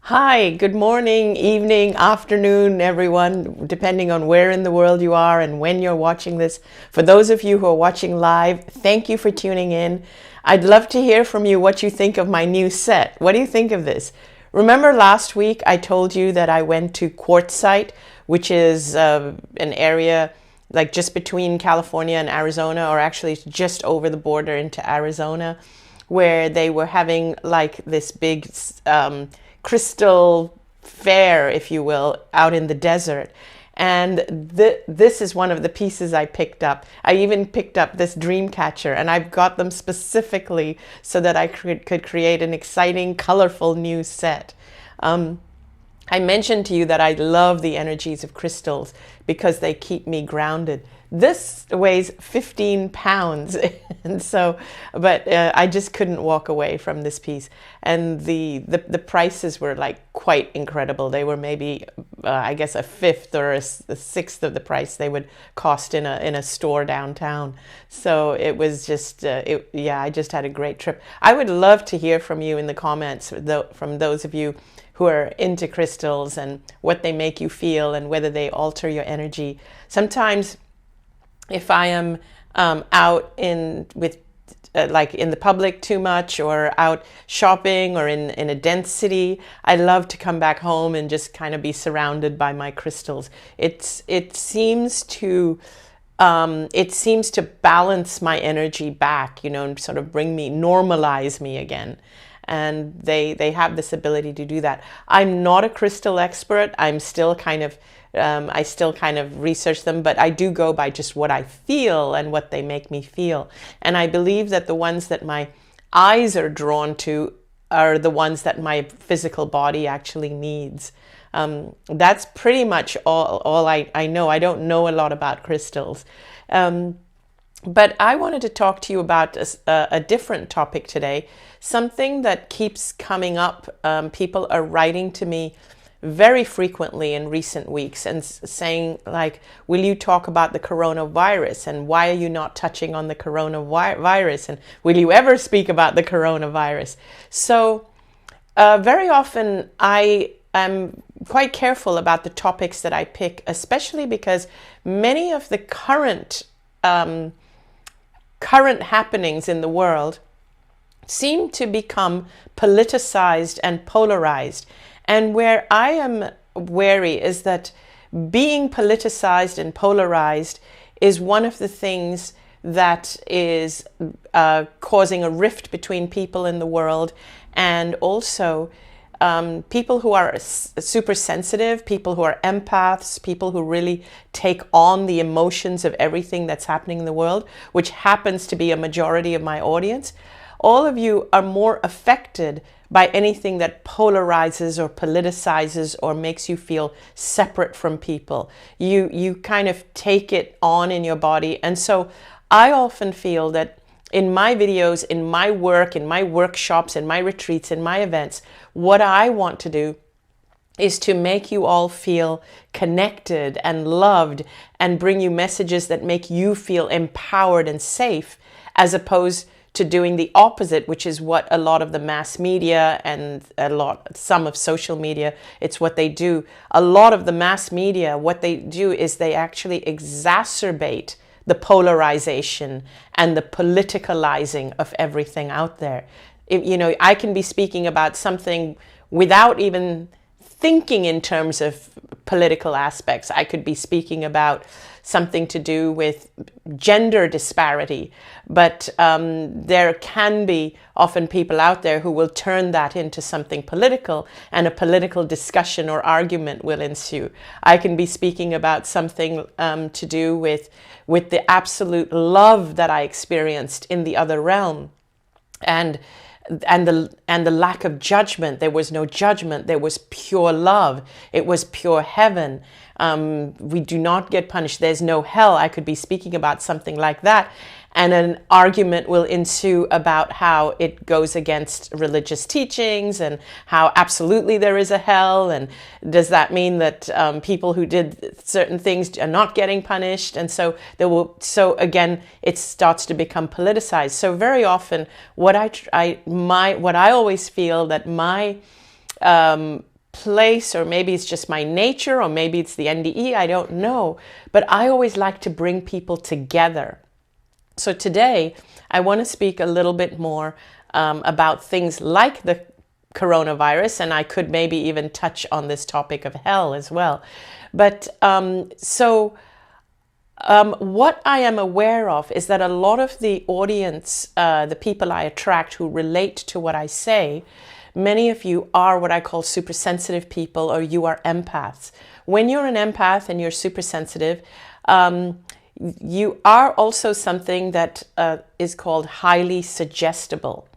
Hi, good morning, evening, afternoon, everyone, depending on where in the world you are and when you're watching this. For those of you who are watching live, thank you for tuning in. I'd love to hear from you what you think of my new set. What do you think of this? Remember last week I told you that I went to Quartzsite, which is an area like just between California and Arizona, or actually just over the border into Arizona, where they were having like this big crystal fair, if you will, out in the desert. And this is one of the pieces I picked up. I even picked up this dream catcher, and I've got them specifically so that I could create an exciting, colorful new set. I mentioned to you that I love the energies of crystals because they keep me grounded. This weighs 15 pounds, and so, but I just couldn't walk away from this piece. And the prices were like quite incredible. They were maybe, I guess, a fifth or a sixth of the price they would cost in a store downtown. So it was just, yeah, I just had a great trip. I would love to hear from you in the comments, from those of you who are into crystals and what they make you feel and whether they alter your energy. Sometimes if I am out like in the public too much, or out shopping, or in a dense city, I love to come back home and just kind of be surrounded by my crystals. It seems to balance my energy back, and sort of normalize me again. And they have this ability to do that. I'm not a crystal expert. I still kind of research them, but I do go by just what I feel and what they make me feel. And I believe that the ones that my eyes are drawn to are the ones that my physical body actually needs. That's pretty much all I know. I don't know a lot about crystals. But I wanted to talk to you about a different topic today, something that keeps coming up. People are writing to me very frequently in recent weeks and saying, like, will you talk about the coronavirus, and why are you not touching on the coronavirus, and will you ever speak about the coronavirus? So very often I am quite careful about the topics that I pick, especially because many of the current happenings in the world seem to become politicized and polarized. And where I am wary is that being politicized and polarized is one of the things that is causing a rift between people in the world, and also people who are super sensitive, people who are empaths, people who really take on the emotions of everything that's happening in the world, which happens to be a majority of my audience. All of you are more affected by anything that polarizes or politicizes or makes you feel separate from people. You kind of take it on in your body. And so I often feel that in my videos, in my work, in my workshops, in my retreats, in my events, what I want to do is to make you all feel connected and loved, and bring you messages that make you feel empowered and safe, as opposed to doing the opposite, which is what a lot of the mass media and some of social media, it's what they do. A lot of the mass media, what they do is they actually exacerbate the polarization and the politicalizing of everything out there. I can be speaking about something without even thinking in terms of political aspects. I could be speaking about something to do with gender disparity, but there can be often people out there who will turn that into something political, and a political discussion or argument will ensue. I can be speaking about something to do with the absolute love that I experienced in the other realm, and the lack of judgment. There was no judgment. There was pure love. It was pure heaven. We do not get punished. There's no hell. I could be speaking about something like that, and an argument will ensue about how it goes against religious teachings, and how absolutely there is a hell, and does that mean that people who did certain things are not getting punished? And so again, it starts to become politicized. So very often, what I always feel that my place, or maybe it's just my nature, or maybe it's the NDE, I don't know. But I always like to bring people together. So today, I want to speak a little bit more about things like the coronavirus, and I could maybe even touch on this topic of hell as well. But what I am aware of is that a lot of the audience, the people I attract who relate to what I say, many of you are what I call super sensitive people, or you are empaths. When you're an empath and you're super sensitive, you are also something that is called highly suggestible.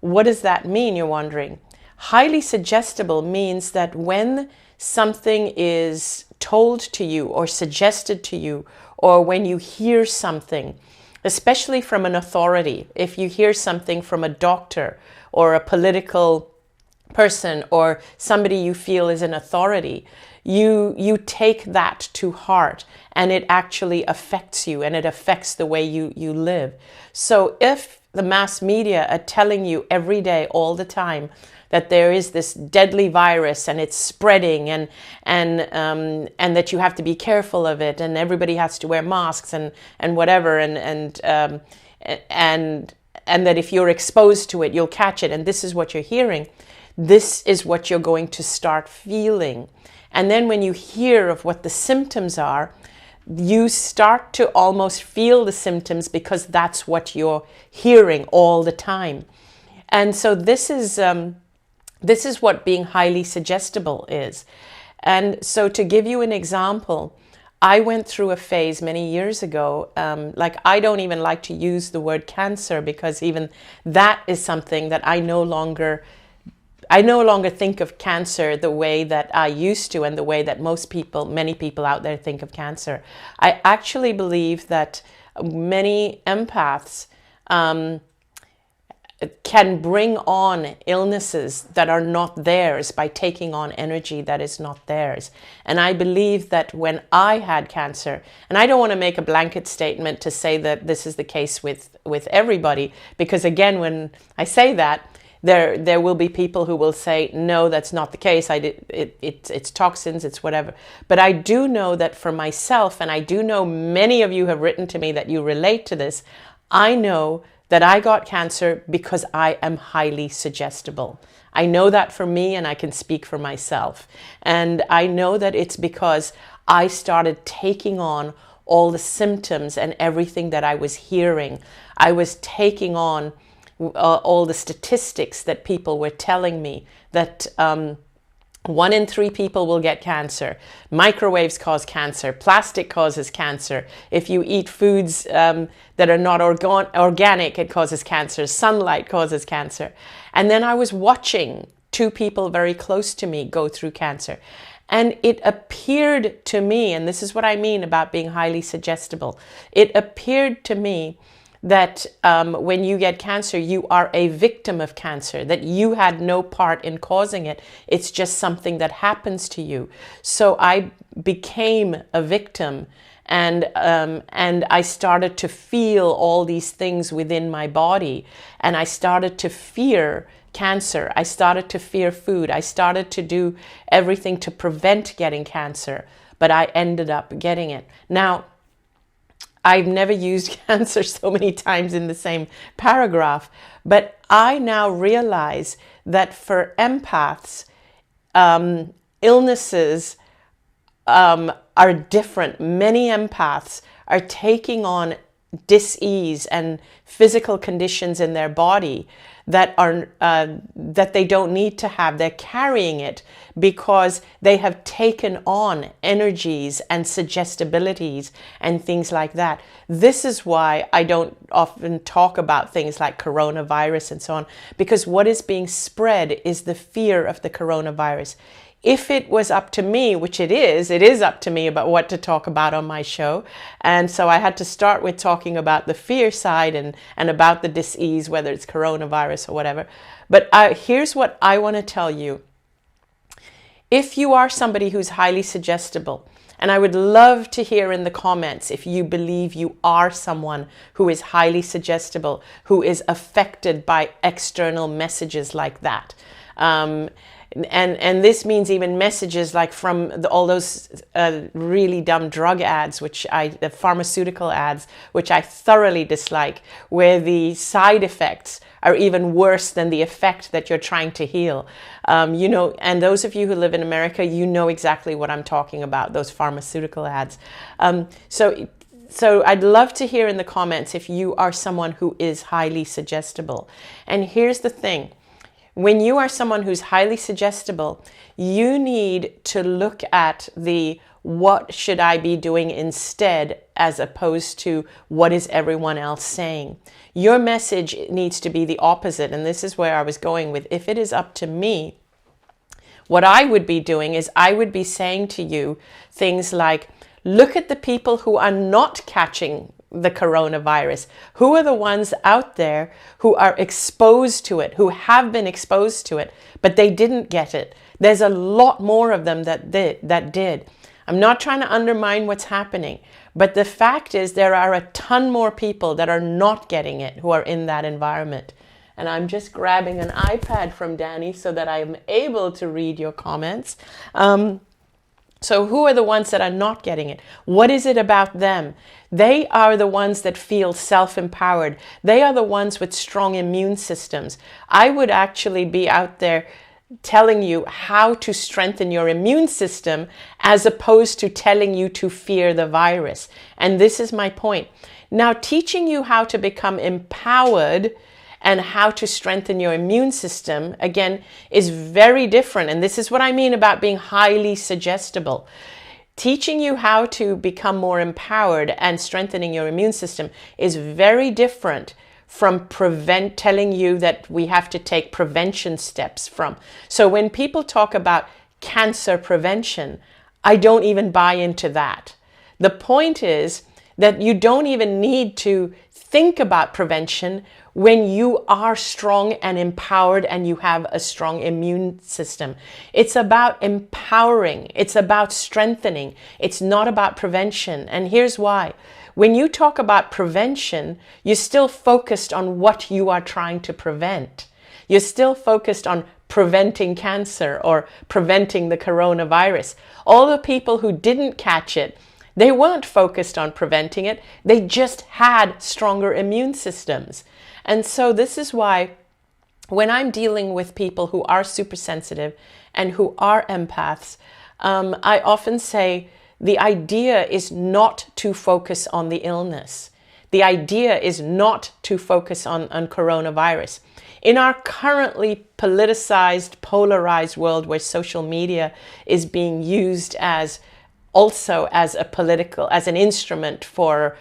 What does that mean, you're wondering? Highly suggestible means that when something is told to you or suggested to you, or when you hear something, especially from an authority, if you hear something from a doctor or a political person or somebody you feel is an authority, you take that to heart, and it actually affects you, and it affects the way you live. So if the mass media are telling you every day, all the time, that there is this deadly virus and it's spreading, and that you have to be careful of it, and everybody has to wear masks and whatever, and that if you're exposed to it, you'll catch it, and this is what you're hearing, this is what you're going to start feeling. And then when you hear of what the symptoms are, you start to almost feel the symptoms, because that's what you're hearing all the time. And so this is what being highly suggestible is. And so to give you an example, I went through a phase many years ago, I don't even like to use the word cancer, because even that is something that I no longer think of cancer the way that I used to, and the way that many people out there think of cancer. I actually believe that many empaths can bring on illnesses that are not theirs by taking on energy that is not theirs. And I believe that when I had cancer, and I don't want to make a blanket statement to say that this is the case with everybody, because again, when I say that, there will be people who will say, no, that's not the case. It's toxins, it's whatever. But I do know that for myself, and I do know many of you have written to me that you relate to this, I know that I got cancer because I am highly suggestible. I know that for me, and I can speak for myself. And I know that it's because I started taking on all the symptoms and everything that I was hearing. I was taking on all the statistics that people were telling me, that 1 in 3 people will get cancer. Microwaves cause cancer. Plastic causes cancer. If you eat foods that are not organic, it causes cancer. Sunlight causes cancer. And then I was watching 2 people very close to me go through cancer. And it appeared to me, and this is what I mean about being highly suggestible, it appeared to me that when you get cancer, you are a victim of cancer, that you had no part in causing it. It's just something that happens to you. So I became a victim, and I started to feel all these things within my body, and I started to fear cancer. I started to fear food. I started to do everything to prevent getting cancer, but I ended up getting it. Now, I've never used cancer so many times in the same paragraph, but I now realize that for empaths, illnesses are different. Many empaths are taking on dis-ease and physical conditions in their body that are that they don't need to have. They're carrying it because they have taken on energies and suggestibilities and things like that. This is why I don't often talk about things like coronavirus and so on, because what is being spread is the fear of the coronavirus. If it was up to me, which it is up to me about what to talk about on my show. And so I had to start with talking about the fear side and about the dis-ease, whether it's coronavirus or whatever. But here's what I want to tell you. If you are somebody who's highly suggestible, and I would love to hear in the comments if you believe you are someone who is highly suggestible, who is affected by external messages like that. And this means even messages like from all those really dumb drug ads, the pharmaceutical ads, which I thoroughly dislike, where the side effects are even worse than the effect that you're trying to heal. And those of you who live in America, you know exactly what I'm talking about, those pharmaceutical ads. So I'd love to hear in the comments if you are someone who is highly suggestible. And here's the thing. When you are someone who's highly suggestible, you need to look at what should I be doing instead, as opposed to what is everyone else saying. Your message needs to be the opposite. And this is where I was going with, if it is up to me, what I would be doing is I would be saying to you things like, look at the people who are not catching the coronavirus. Who are the ones out there who are exposed to it, who have been exposed to it, but they didn't get it? There's a lot more of them that did. I'm not trying to undermine what's happening, but the fact is there are a ton more people that are not getting it who are in that environment. And I'm just grabbing an iPad from Danny so that I'm able to read your comments. So who are the ones that are not getting it? What is it about them? They are the ones that feel self-empowered. They are the ones with strong immune systems. I would actually be out there telling you how to strengthen your immune system as opposed to telling you to fear the virus. And this is my point. Now, teaching you how to become empowered and how to strengthen your immune system, again, is very different. And this is what I mean about being highly suggestible. Teaching you how to become more empowered and strengthening your immune system is very different from telling you that we have to take prevention steps from. So when people talk about cancer prevention, I don't even buy into that. The point is that you don't even need to think about prevention when you are strong and empowered and you have a strong immune system. It's about empowering. It's about strengthening. It's not about prevention. And here's why. When you talk about prevention, you're still focused on what you are trying to prevent. You're still focused on preventing cancer or preventing the coronavirus. All the people who didn't catch it, they weren't focused on preventing it. They just had stronger immune systems. And so this is why when I'm dealing with people who are super sensitive and who are empaths, I often say the idea is not to focus on the illness. The idea is not to focus on coronavirus. In our currently politicized, polarized world where social media is being used as an instrument for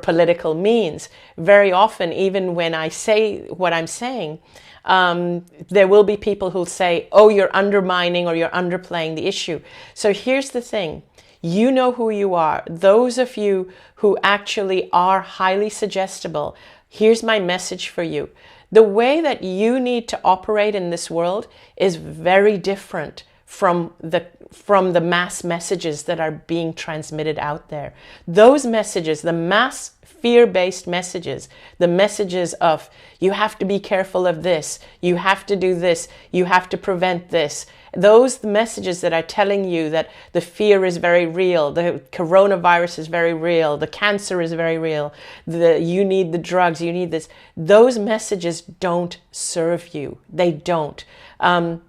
political means. Very often, even when I say what I'm saying, there will be people who'll say, oh, you're undermining or you're underplaying the issue. So here's the thing. You know who you are. Those of you who actually are highly suggestible, here's my message for you. The way that you need to operate in this world is very different from the mass messages that are being transmitted out there. Those messages, the mass fear-based messages, the messages of you have to be careful of this, you have to do this, you have to prevent this, those messages that are telling you that the fear is very real, the coronavirus is very real, the cancer is very real, you need the drugs, you need this, those messages don't serve you. They don't. And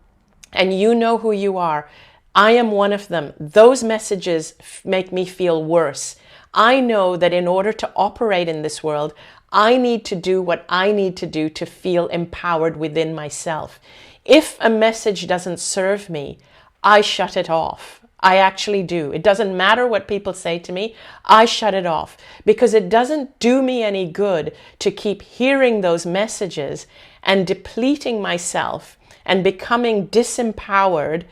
you know who you are. I am one of them. Those messages make me feel worse. I know that in order to operate in this world, I need to do what I need to do to feel empowered within myself. If a message doesn't serve me, I shut it off. I actually do. It doesn't matter what people say to me. I shut it off because it doesn't do me any good to keep hearing those messages and depleting myself and becoming disempowered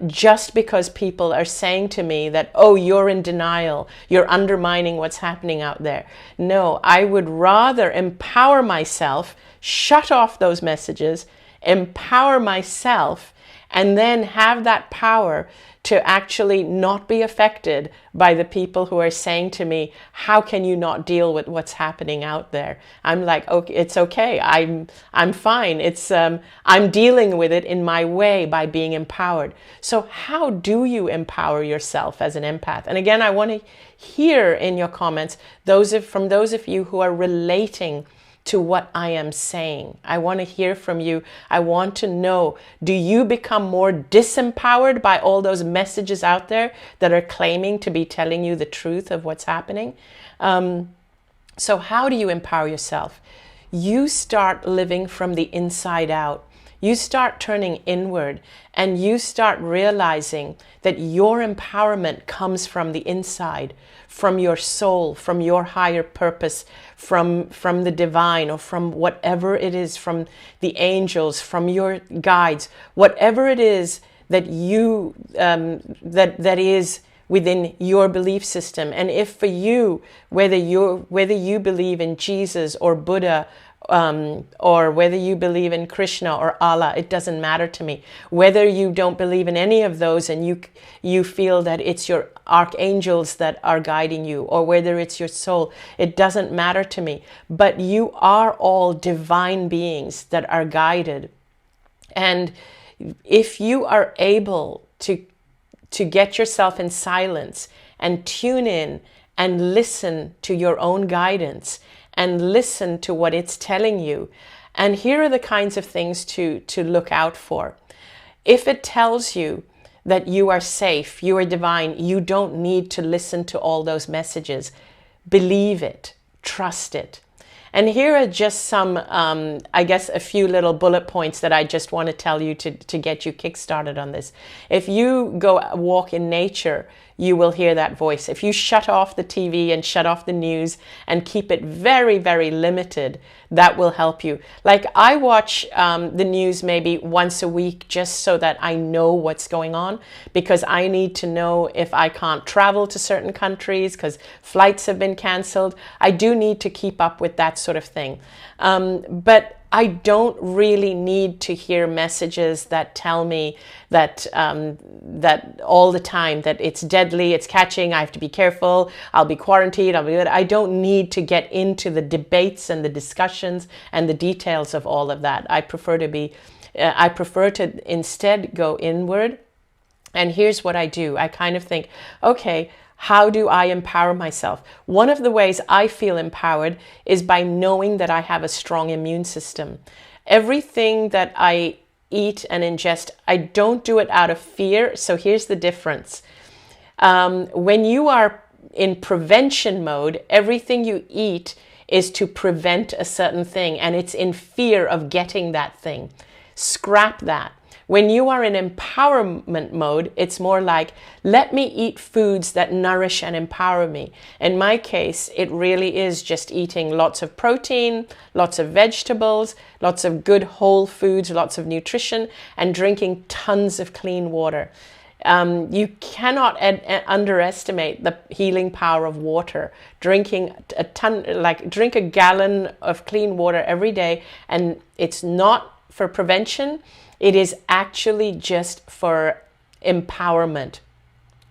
just because people are saying to me that, oh, you're in denial, you're undermining what's happening out there. No, I would rather empower myself, shut off those messages, empower myself, and then have that power to actually not be affected by the people who are saying to me, how can you not deal with what's happening out there? I'm like, okay, it's okay. I'm fine. I'm dealing with it in my way by being empowered. So how do you empower yourself as an empath? And again, I want to hear in your comments from those of you who are relating to what I am saying. I want to hear from you. I want to know, do you become more disempowered by all those messages out there that are claiming to be telling you the truth of what's happening? So how do you empower yourself? You start living from the inside out. You start turning inward, and you start realizing that your empowerment comes from the inside, from your soul, from your higher purpose, from the divine, or from whatever it is, from the angels, from your guides, whatever it is that you that is within your belief system. And if for you, whether you believe in Jesus or Buddha, or whether you believe in Krishna or Allah, it doesn't matter to me. Whether you don't believe in any of those and you feel that it's your archangels that are guiding you, or whether it's your soul, it doesn't matter to me. But you are all divine beings that are guided. And if you are able to get yourself in silence and tune in and listen to your own guidance, and listen to what it's telling you. And here are the kinds of things to look out for. If it tells you that you are safe, you are divine, you don't need to listen to all those messages. Believe it, trust it. And here are just some, I guess, a few little bullet points that I just want to tell you to get you kickstarted on this. If you go walk in nature, you will hear that voice. If you shut off the TV and shut off the news and keep it very, very limited, that will help you. Like I watch the news maybe once a week just so that I know what's going on, because I need to know if I can't travel to certain countries because flights have been canceled. I do need to keep up with that sort of thing. But I don't really need to hear messages that tell me that that all the time that it's deadly, it's catching, I have to be careful, I'll be quarantined, I don't need to get into the debates and the discussions and the details of all of that. I prefer to instead go inward. And here's what I do. I kind of think, okay, how do I empower myself? One of the ways I feel empowered is by knowing that I have a strong immune system. Everything that I eat and ingest, I don't do it out of fear. So here's the difference. When you are in prevention mode, everything you eat is to prevent a certain thing, and it's in fear of getting that thing. Scrap that. When you are in empowerment mode, it's more like, let me eat foods that nourish and empower me. In my case, it really is just eating lots of protein, lots of vegetables, lots of good whole foods, lots of nutrition, and drinking tons of clean water. You cannot underestimate the healing power of water. Drinking drink a gallon of clean water every day, and it's not for prevention. It is actually just for empowerment.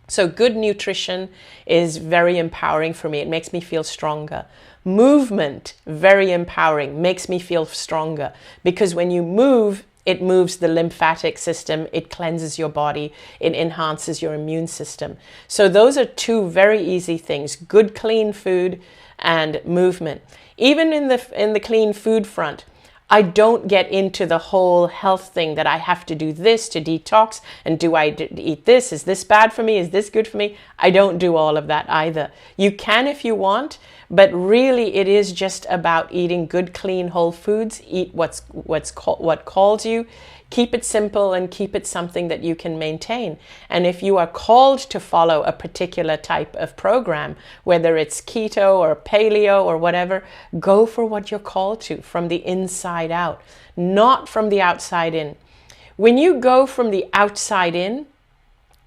So good nutrition is very empowering for me. It makes me feel stronger. Movement, very empowering, makes me feel stronger. Because when you move, it moves the lymphatic system, it cleanses your body, it enhances your immune system. So those are two very easy things: good clean food and movement. Even in the clean food front, I don't get into the whole health thing that I have to do this to detox, and do I eat this? Is this bad for me? Is this good for me? I don't do all of that either. You can if you want, but really it is just about eating good, clean, whole foods. Eat what calls you. Keep it simple and keep it something that you can maintain. And if you are called to follow a particular type of program, whether it's keto or paleo or whatever, go for what you're called to from the inside out, not from the outside in. When you go from the outside in,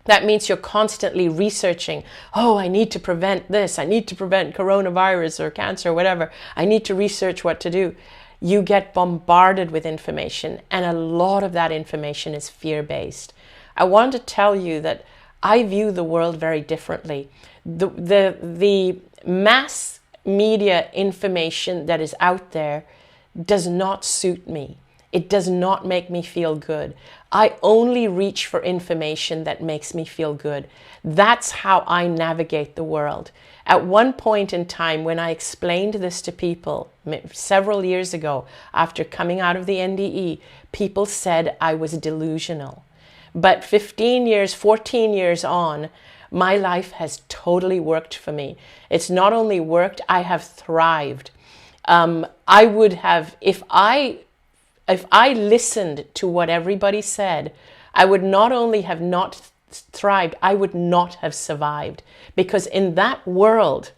that means you're constantly researching. Oh, I need to prevent this. I need to prevent coronavirus or cancer or whatever. I need to research what to do. You get bombarded with information, and a lot of that information is fear-based. I want to tell you that I view the world very differently. The mass media information that is out there does not suit me. It does not make me feel good. I only reach for information that makes me feel good. That's how I navigate the world. At one point in time, when I explained this to people several years ago, after coming out of the NDE, people said I was delusional. But 15 years, 14 years on, my life has totally worked for me. It's not only worked, I have thrived. I would have, if I listened to what everybody said, I would not only have not thrived, I would not have survived. Because in that world,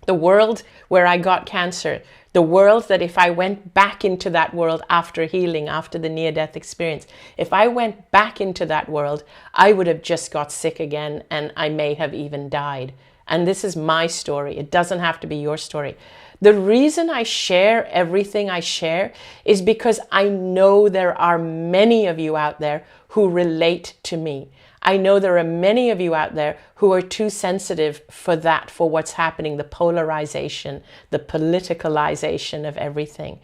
the world where I got cancer, the world that if I went back into that world after healing, after the near-death experience, if I went back into that world, I would have just got sick again, and I may have even died. And this is my story. It doesn't have to be your story. The reason I share everything I share is because I know there are many of you out there who relate to me. I know there are many of you out there who are too sensitive for that, for what's happening, the polarization, the politicalization of everything.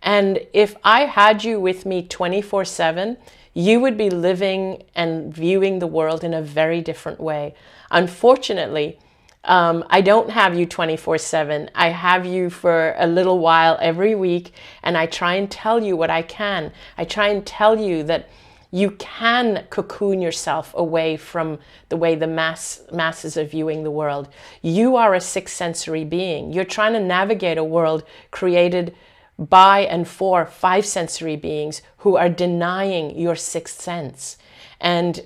And if I had you with me 24/7, you would be living and viewing the world in a very different way. Unfortunately, I don't have you 24/7. I have you for a little while every week, and I try and tell you what I can. I try and tell you that you can cocoon yourself away from the way the masses are viewing the world. You are a sixth sensory being. You're trying to navigate a world created by and for five sensory beings who are denying your sixth sense. And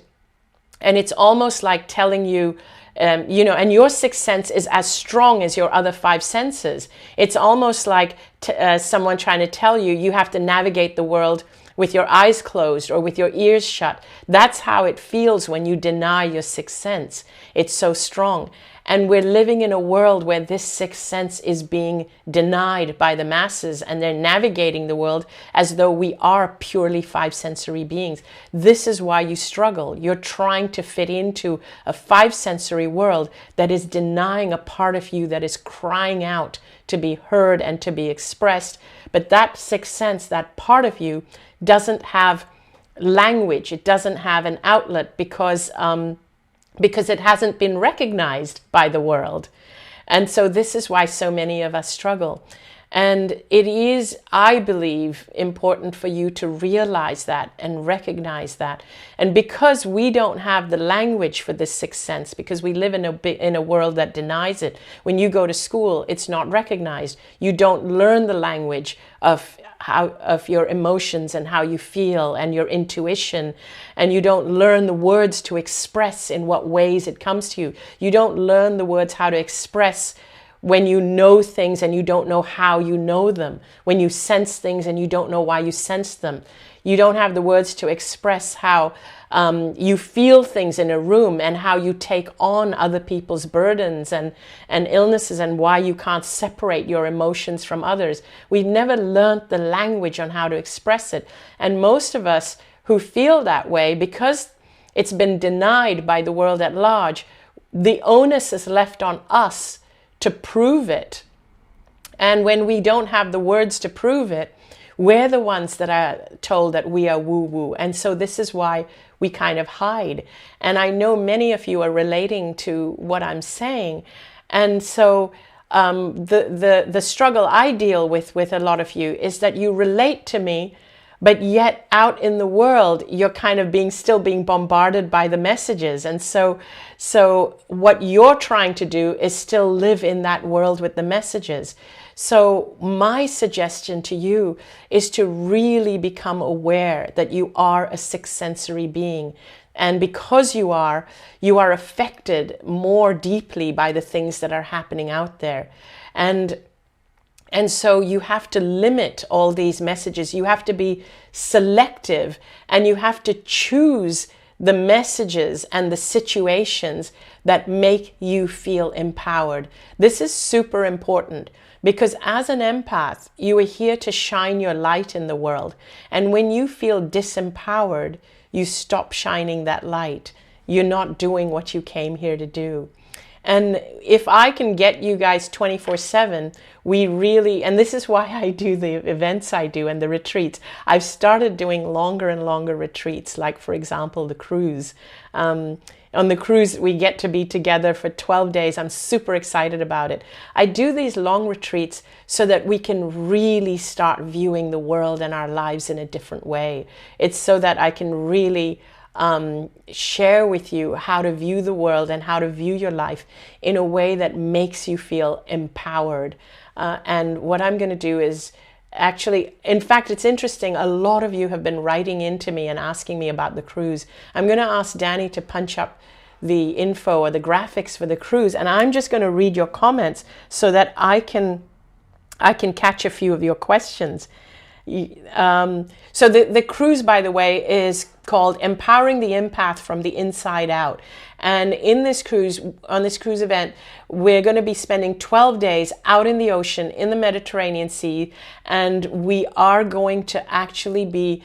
it's almost like telling you, and your sixth sense is as strong as your other five senses. It's almost like someone trying to tell you, you have to navigate the world with your eyes closed or with your ears shut. That's how it feels when you deny your sixth sense. It's so strong. And we're living in a world where this sixth sense is being denied by the masses, and they're navigating the world as though we are purely five sensory beings. This is why you struggle. You're trying to fit into a five sensory world that is denying a part of you that is crying out to be heard and to be expressed. But that sixth sense, that part of you, doesn't have language. It doesn't have an outlet because it hasn't been recognized by the world. And so this is why so many of us struggle. And it is, I believe, important for you to realize that and recognize that. And because we don't have the language for this sixth sense, because we live in a world that denies it, when you go to school, it's not recognized. You don't learn the language of your emotions and how you feel and your intuition, and you don't learn the words to express in what ways it comes to you. You don't learn the words how to express when you know things and you don't know how you know them, when you sense things and you don't know why you sense them. You don't have the words to express how you feel things in a room and how you take on other people's burdens and illnesses, and why you can't separate your emotions from others. We've never learned the language on how to express it. And most of us who feel that way, because it's been denied by the world at large, the onus is left on us to prove it. And when we don't have the words to prove it, we're the ones that are told that we are woo-woo. And so this is why we kind of hide. And I know many of you are relating to what I'm saying. And so the struggle I deal with a lot of you is that you relate to me, but yet out in the world, you're kind of still being bombarded by the messages. And so what you're trying to do is still live in that world with the messages. So my suggestion to you is to really become aware that you are a sixth sensory being. And because you are affected more deeply by the things that are happening out there. And so you have to limit all these messages. You have to be selective, and you have to choose the messages and the situations that make you feel empowered. This is super important, because as an empath, you are here to shine your light in the world. And when you feel disempowered, you stop shining that light. you're not doing what you came here to do. And if I can get you guys 24/7, we really, and this is why I do the events I do and the retreats. I've started doing longer and longer retreats, like for example, the cruise. On the cruise, we get to be together for 12 days. I'm super excited about it. I do these long retreats so that we can really start viewing the world and our lives in a different way. It's so that I can really share with you how to view the world and how to view your life in a way that makes you feel empowered. And what I'm going to do is actually, in fact, it's interesting, a lot of you have been writing into me and asking me about the cruise. I'm going to ask Danny to punch up the info or the graphics for the cruise, and I'm just going to read your comments so that I can catch a few of your questions. So the cruise, by the way, is called Empowering the Empath from the Inside Out. And in this cruise, on this cruise event, we're going to be spending 12 days out in the ocean, in the Mediterranean Sea, and we are going to actually be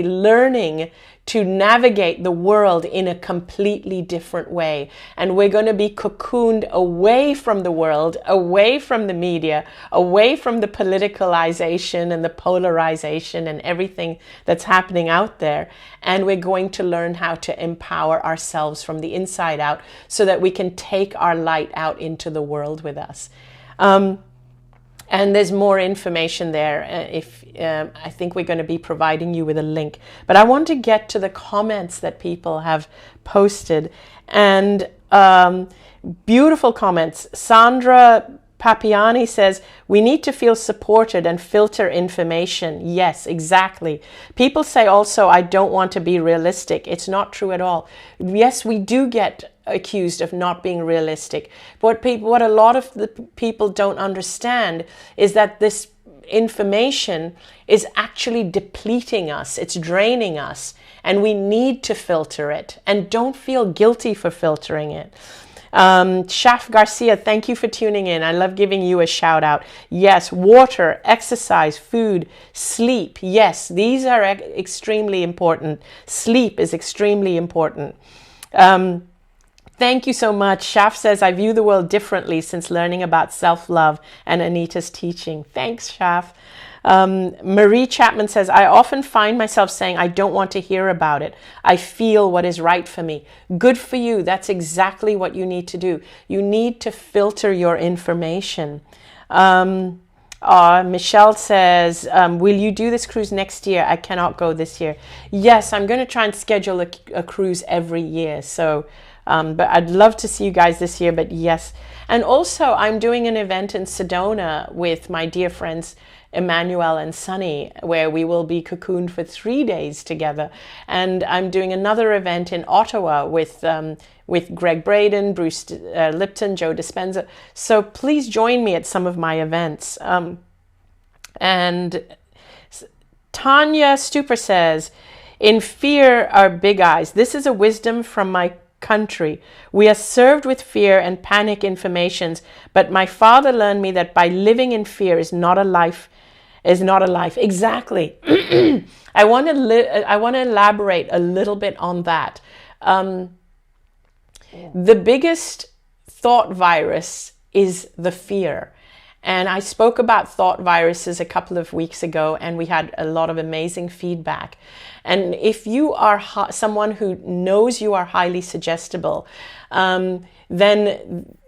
learning to navigate the world in a completely different way. And we're going to be cocooned away from the world, away from the media, away from the politicalization and the polarization and everything that's happening out there. And we're going to learn how to empower ourselves from the inside out so that we can take our light out into the world with us. And there's more information there. I think we're going to be providing you with a link. But I want to get to the comments that people have posted. And beautiful comments. Sandra Papiani says, we need to feel supported and filter information. Yes, exactly. People say also, I don't want to be realistic. It's not true at all. Yes, we do get accused of not being realistic. But what a lot of the people don't understand is that this information is actually depleting us. It's draining us. And we need to filter it. And don't feel guilty for filtering it. Shaf Garcia, thank you for tuning in. I love giving you a shout out. Yes, water, exercise, food, sleep. Yes, these are extremely important. Sleep is extremely important. Thank you so much. Shaf says, I view the world differently since learning about self-love and Anita's teaching. Thanks, Shaf. Marie Chapman says, I often find myself saying, I don't want to hear about it. I feel what is right for me. Good for you. That's exactly what you need to do. You need to filter your information. Michelle says, will you do this cruise next year? I cannot go this year. Yes, I'm going to try and schedule a cruise every year. So, but I'd love to see you guys this year, but yes. And also I'm doing an event in Sedona with my dear friends, Emmanuel and Sunny, where we will be cocooned for 3 days together. And I'm doing another event in Ottawa with Greg Braden, Bruce Lipton, Joe Dispenza. So please join me at some of my events. And Tanya Stuper says, in fear are big eyes. This is a wisdom from my country. We are served with fear and panic informations, but my father learned me that by living in fear is not a life. Exactly. I want to elaborate a little bit on that. The biggest thought virus is the fear. And I spoke about thought viruses a couple of weeks ago, and we had a lot of amazing feedback. And if you are someone who knows you are highly suggestible, then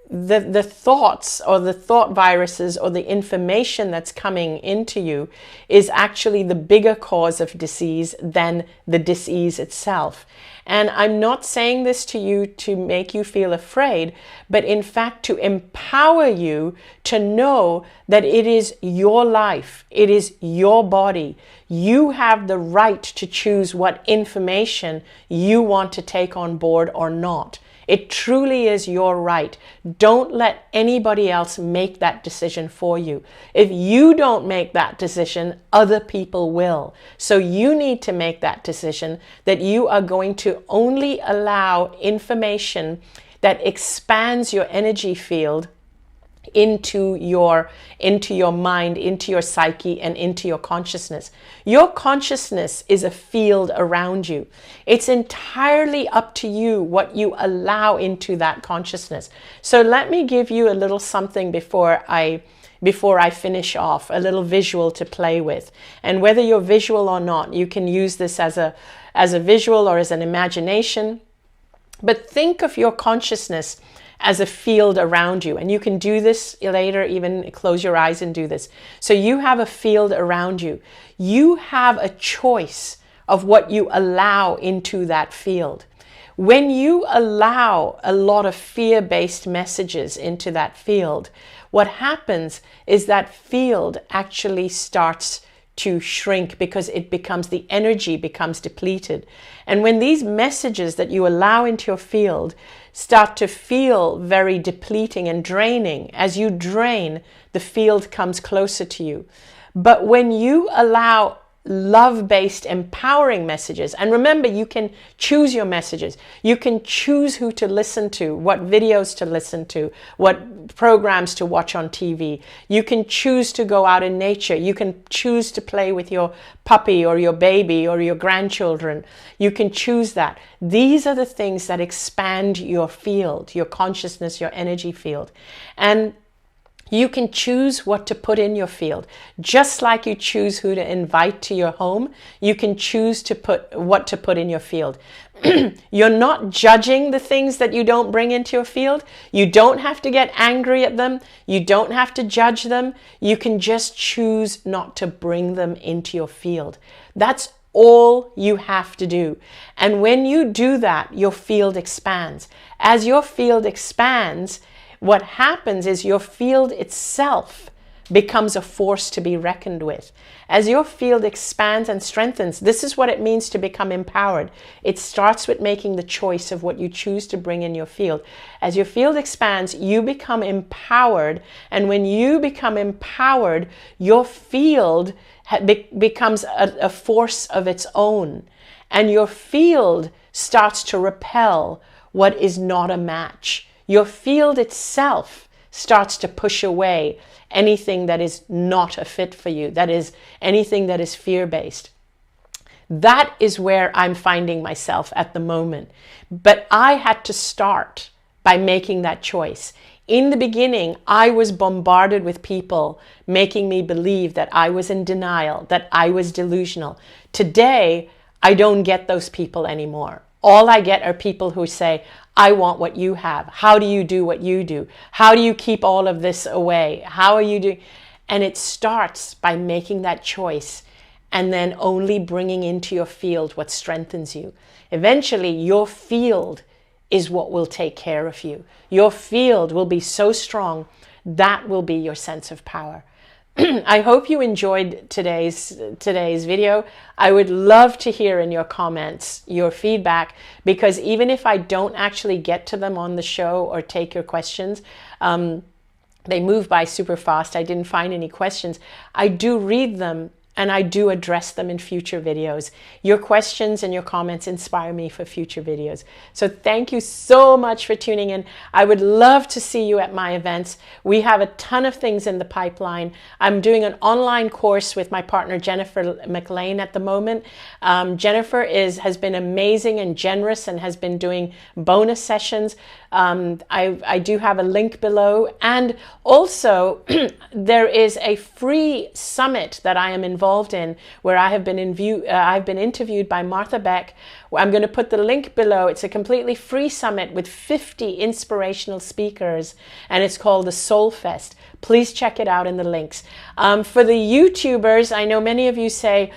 the thoughts or the thought viruses or the information that's coming into you is actually the bigger cause of disease than the disease itself. And I'm not saying this to you to make you feel afraid, but in fact to empower you to know that it is your life, it is your body. You have the right to choose what information you want to take on board or not. It truly is your right. Don't let anybody else make that decision for you. If you don't make that decision, other people will. So you need to make that decision that you are going to only allow information that expands your energy field, into your mind, into your psyche, and into your consciousness. Your consciousness is a field around you. It's entirely up to you what you allow into that consciousness. So let me give you a little something before I finish off, a little visual to play with. And whether you're visual or not, you can use this as a visual or as an imagination. But think of your consciousness as a field around you. And you can do this later, even close your eyes and do this. So you have a field around you. You have a choice of what you allow into that field. When you allow a lot of fear-based messages into that field, what happens is that field actually starts to shrink because the energy becomes depleted. And when these messages that you allow into your field start to feel very depleting and draining, as you drain, the field comes closer to you. But when you allow love-based empowering messages, and remember, you can choose your messages. You can choose who to listen to, what videos to listen to, what programs to watch on TV. You can choose to go out in nature. You can choose to play with your puppy or your baby or your grandchildren. You can choose that. These are the things that expand your field, your consciousness, your energy field. And you can choose what to put in your field. Just like you choose who to invite to your home, you can choose what to put in your field. You're not judging the things that you don't bring into your field. You don't have to get angry at them. You don't have to judge them. You can just choose not to bring them into your field. That's all you have to do. And when you do that, your field expands. As your field expands, what happens is your field itself becomes a force to be reckoned with. As your field expands and strengthens, this is what it means to become empowered. It starts with making the choice of what you choose to bring in your field. As your field expands, you become empowered. And when you become empowered, your field becomes a force of its own. And your field starts to repel what is not a match. Your field itself starts to push away anything that is not a fit for you, that is anything that is fear-based. That is where I'm finding myself at the moment. But I had to start by making that choice. In the beginning, I was bombarded with people making me believe that I was in denial, that I was delusional. Today, I don't get those people anymore. All I get are people who say, I want what you have. How do you do what you do? How do you keep all of this away? How are you doing? And it starts by making that choice and then only bringing into your field what strengthens you. Eventually, your field is what will take care of you. Your field will be so strong, that will be your sense of power. I hope you enjoyed today's video. I would love to hear in your comments your feedback, because even if I don't actually get to them on the show or take your questions, they move by super fast. I didn't find any questions. I do read them and I do address them in future videos. Your questions and your comments inspire me for future videos. So thank you so much for tuning in. I would love to see you at my events. We have a ton of things in the pipeline. I'm doing an online course with my partner Jennifer McLean at the moment. Jennifer has been amazing and generous and has been doing bonus sessions. I do have a link below, and also there is a free summit that I am involved in, where I've been interviewed by Martha Beck. I'm going to put the link below. It's a completely free summit with 50 inspirational speakers, and it's called the Soul Fest. Please check it out in the links. For the YouTubers, I know many of you say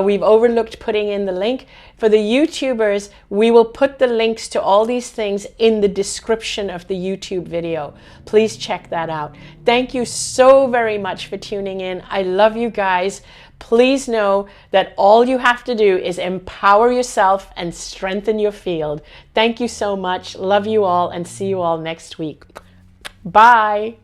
we've overlooked putting in the link. For the YouTubers, we will put the links to all these things in the description of the YouTube video. Please check that out. Thank you so very much for tuning in. I love you guys. Please know that all you have to do is empower yourself and strengthen your field. Thank you so much. Love you all, and see you all next week. Bye.